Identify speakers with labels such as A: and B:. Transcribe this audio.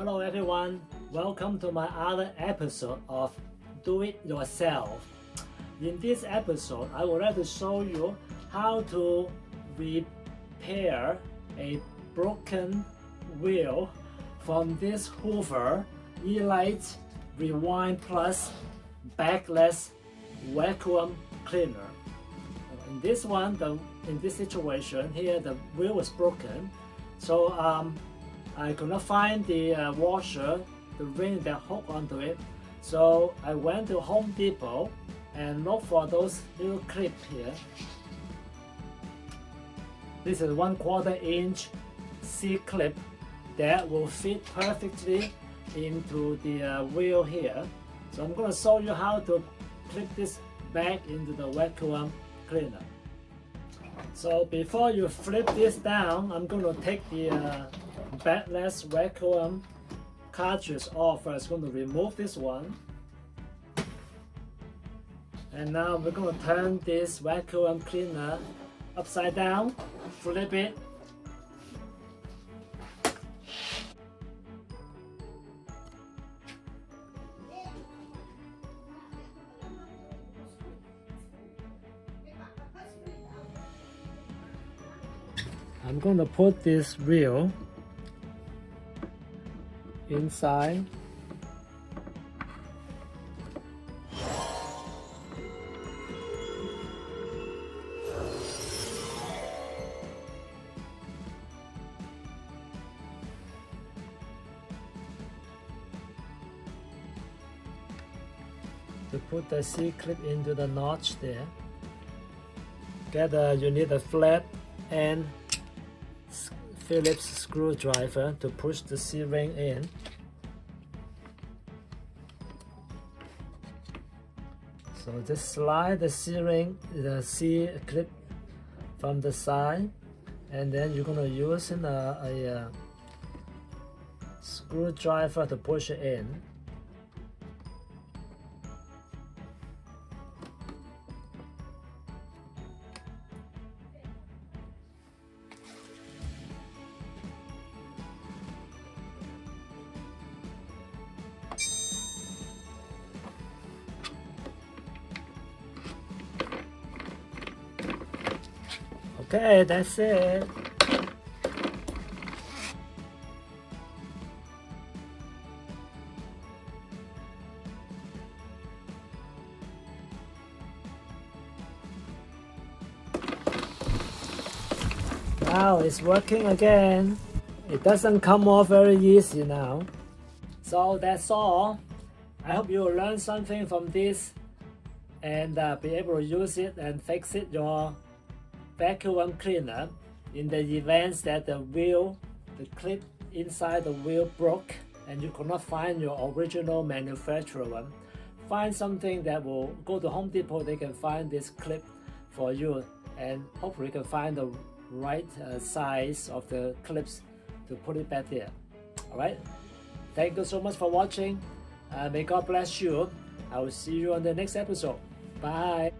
A: Hello everyone, welcome to my other episode of Do It Yourself. In this episode, I would like to show you how to repair a broken wheel from this Hoover Elite Rewind Plus backless vacuum cleaner. In this one, in this situation here, the wheel was broken, so I could not find the washer, the ring that hooked onto it. So I went to Home Depot and looked for those little clips here. This is 1/4 inch C-clip that will fit perfectly into the wheel here. So I'm going to show you how to clip this back into the vacuum cleaner. So before you flip this down, I'm going to take the backless vacuum cartridge off first. I'm going to remove this one. And now we're going to turn this vacuum cleaner upside down, flip it. I'm going to put this wheel inside. To put the C-clip into the notch there, you need a flat and Phillips screwdriver to push the C-ring in. So just slide the C-ring, the C-clip from the side, and then you're going to use a screwdriver to push it in. Okay, that's it. Now it's working again. It doesn't come off very easy now. So that's all. I hope you will learn something from this and be able to use it and fix it your vacuum cleaner in the events that the clip inside the wheel broke and you could not find your original manufacturer one. Find something that will go to Home Depot. They can find this clip for you, and hopefully you can find the right size of the clips to put it back there. Alright, thank you so much for watching. May God bless you. I will see you on the next episode. Bye.